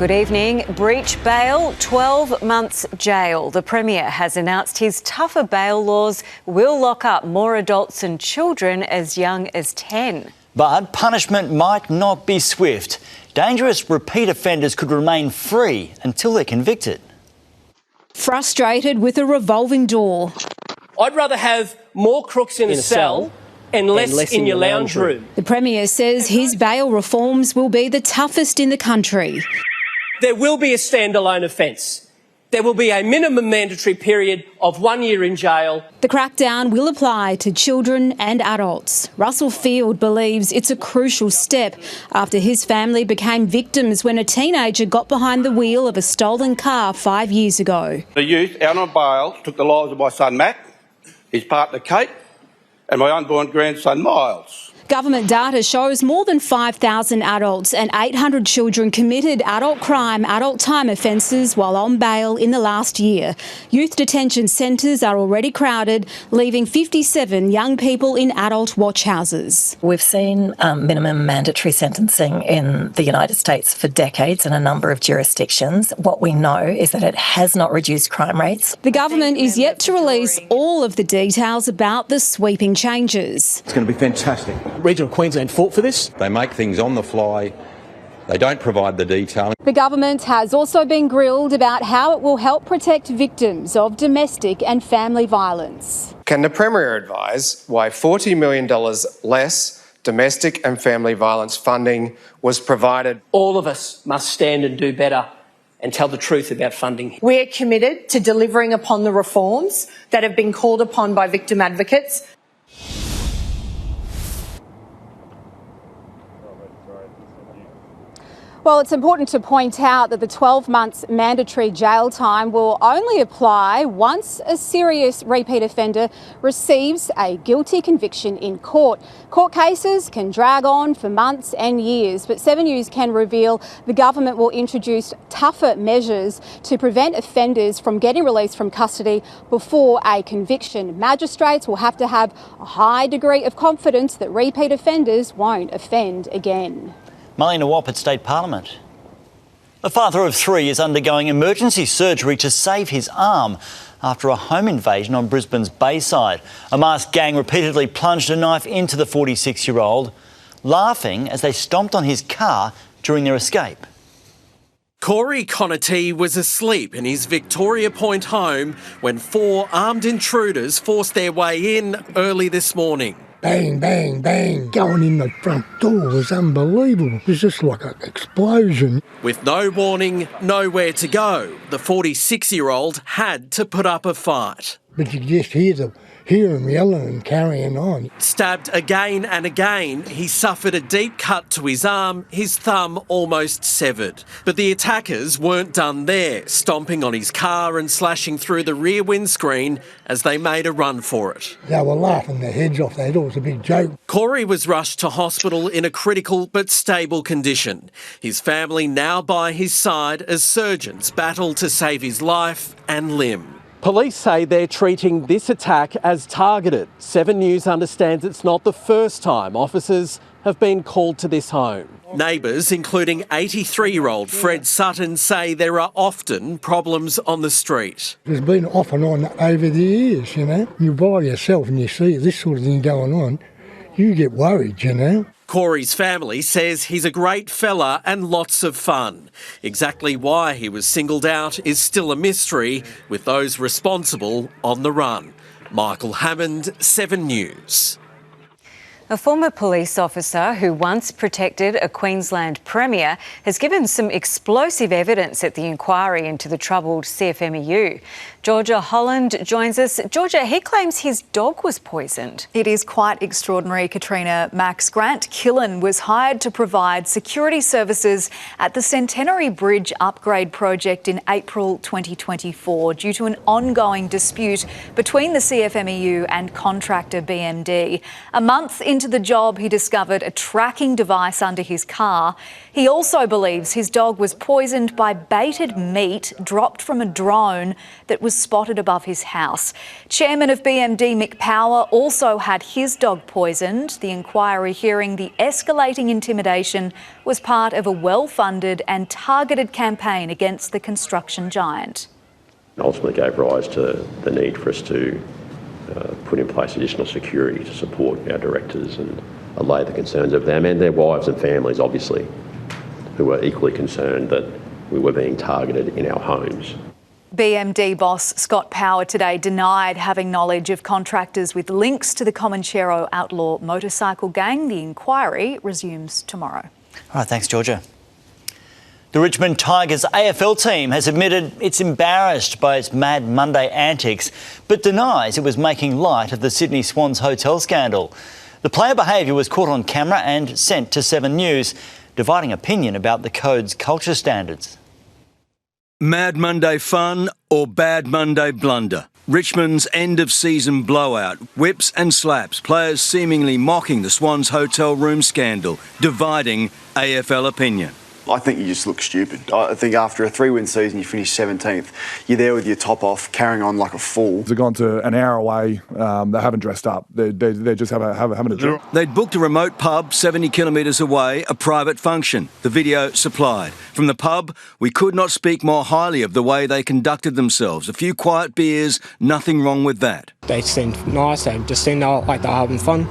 Good evening. Breach bail, 12 months jail. The Premier has announced his tougher bail laws will lock up more adults and children as young as 10. But punishment might not be swift. Dangerous repeat offenders could remain free until they're convicted. Frustrated with a revolving door. I'd rather have more crooks in a cell and less in your lounge room. The Premier says his bail reforms will be the toughest in the country. There will be a standalone offence. There will be a minimum mandatory period of 1 year in jail. The crackdown will apply to children and adults. Russell Field believes it's a crucial step after his family became victims when a teenager got behind the wheel of a stolen car 5 years ago. The youth out on bail took the lives of my son Matt, his partner Kate, and my unborn grandson Miles. Government data shows more than 5,000 adults and 800 children committed adult crime, adult time offences while on bail in the last year. Youth detention centres are already crowded, leaving 57 young people in adult watch houses. We've seen minimum mandatory sentencing in the United States for decades in a number of jurisdictions. What we know is that it has not reduced crime rates. The government is yet to release all of the details about the sweeping changes. It's going to be fantastic. Regional Queensland fought for this. They make things on the fly. They don't provide the detail. The government has also been grilled about how it will help protect victims of domestic and family violence. Can the Premier advise why $40 million less domestic and family violence funding was provided? All of us must stand and do better and tell the truth about funding. We're committed to delivering upon the reforms that have been called upon by victim advocates. Well, it's important to point out that the 12 months mandatory jail time will only apply once a serious repeat offender receives a guilty conviction in court. Court cases can drag on for months and years, but 7 News can reveal the government will introduce tougher measures to prevent offenders from getting released from custody before a conviction. Magistrates will have to have a high degree of confidence that repeat offenders won't offend again. Marlena Wap at State Parliament. A father of three is undergoing emergency surgery to save his arm after a home invasion on Brisbane's Bayside. A masked gang repeatedly plunged a knife into the 46-year-old, laughing as they stomped on his car during their escape. Corey Connerty was asleep in his Victoria Point home when four armed intruders forced their way in early this morning. Bang, bang, bang, going in the front door was unbelievable. It was just like an explosion. With no warning, nowhere to go, the 46-year-old had to put up a fight. But you just hear him yelling and carrying on. Stabbed again and again, he suffered a deep cut to his arm, his thumb almost severed. But the attackers weren't done there, stomping on his car and slashing through the rear windscreen as they made a run for it. They were laughing their heads off. They thought it was a big joke. Corey was rushed to hospital in a critical but stable condition. His family now by his side as surgeons battle to save his life and limb. Police say they're treating this attack as targeted. 7 News understands it's not the first time officers have been called to this home. Neighbours, including 83-year-old Fred Sutton, say there are often problems on the street. There's been off and on over the years, you know. You're by yourself and you see this sort of thing going on, you get worried, you know. Corey's family says he's a great fella and lots of fun. Exactly why he was singled out is still a mystery, with those responsible on the run. Michael Hammond, 7 News. A former police officer who once protected a Queensland Premier has given some explosive evidence at the inquiry into the troubled CFMEU. Georgia Holland joins us. Georgia, he claims his dog was poisoned. It is quite extraordinary, Katrina. Max Grant Killen was hired to provide security services at the Centenary Bridge upgrade project in April 2024 due to an ongoing dispute between the CFMEU and contractor BMD. A month into into the job, he discovered a tracking device under his car. He also believes his dog was poisoned by baited meat dropped from a drone that was spotted above his house. Chairman of BMD Mick Power also had his dog poisoned. The inquiry hearing the escalating intimidation was part of a well-funded and targeted campaign against the construction giant. Ultimately gave rise to the need for us to put in place additional security to support our directors and allay the concerns of them and their wives and families, obviously, who were equally concerned that we were being targeted in our homes. BMD boss Scott Power today denied having knowledge of contractors with links to the Comanchero outlaw motorcycle gang. The inquiry resumes tomorrow. All right, thanks, Georgia. The Richmond Tigers AFL team has admitted it's embarrassed by its Mad Monday antics, but denies it was making light of the Sydney Swans hotel scandal. The player behaviour was caught on camera and sent to 7 News, dividing opinion about the code's culture standards. Mad Monday fun or Bad Monday blunder? Richmond's end-of-season blowout, whips and slaps, players seemingly mocking the Swans hotel room scandal, dividing AFL opinion. I think you just look stupid. I think after a 3-win season, you finish 17th. You're there with your top off, carrying on like a fool. They've gone to an hour away. They haven't dressed up. They're just having a drink. They'd booked a remote pub 70 kilometres away, a private function. The video supplied. From the pub, we could not speak more highly of the way they conducted themselves. A few quiet beers, nothing wrong with that. They seemed nice. They just seemed like they're having fun.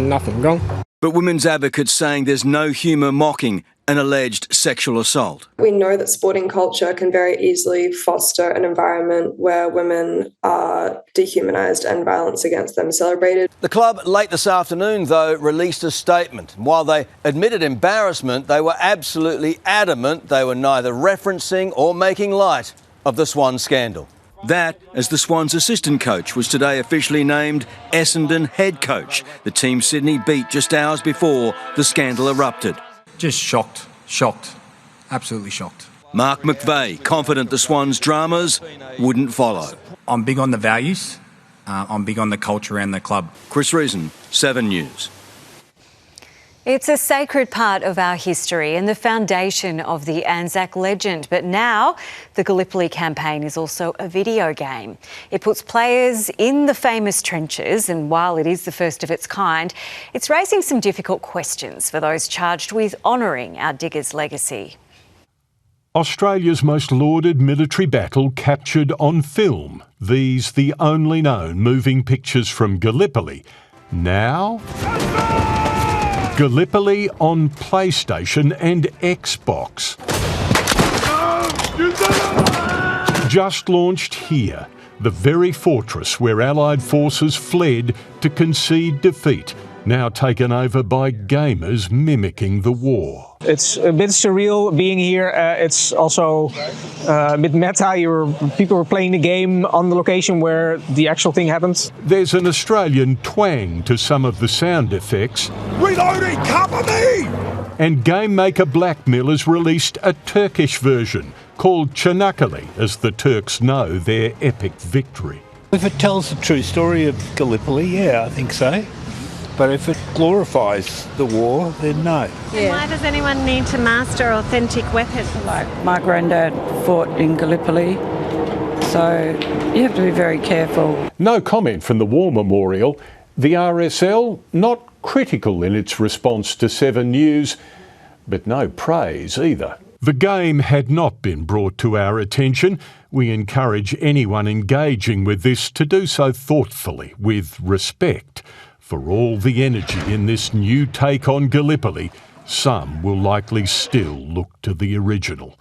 Nothing wrong. But women's advocates saying there's no humour mocking an alleged sexual assault. We know that sporting culture can very easily foster an environment where women are dehumanised and violence against them celebrated. The club late this afternoon, though, released a statement. While they admitted embarrassment, they were absolutely adamant they were neither referencing or making light of the Swans scandal. That, as the Swans assistant coach was today officially named Essendon head coach. The team Sydney beat just hours before the scandal erupted. Just shocked, absolutely shocked. Mark McVeigh, confident the Swans' dramas wouldn't follow. I'm big on the values, I'm big on the culture around the club. Chris Reason, 7 News. It's a sacred part of our history and the foundation of the Anzac legend. But now the Gallipoli campaign is also a video game. It puts players in the famous trenches, and while it is the first of its kind, it's raising some difficult questions for those charged with honouring our diggers' legacy. Australia's most lauded military battle captured on film. These the only known moving pictures from Gallipoli. Now Gallipoli on PlayStation and Xbox. Just launched here, the very fortress where Allied forces fled to concede defeat, now taken over by gamers mimicking the war. It's a bit surreal being here. It's also a bit meta. People were playing the game on the location where the actual thing happens. There's an Australian twang to some of the sound effects. Reloading, cover me! And game maker Blackmill has released a Turkish version called Çanakkale, as the Turks know their epic victory. If it tells the true story of Gallipoli, yeah, I think so. But if it glorifies the war, then no. Yeah. Why does anyone need to master authentic weapons? Like my granddad fought in Gallipoli, so you have to be very careful. No comment from the War Memorial. The RSL not critical in its response to 7 News, but no praise either. The game had not been brought to our attention. We encourage anyone engaging with this to do so thoughtfully, with respect. For all the energy in this new take on Gallipoli, some will likely still look to the original.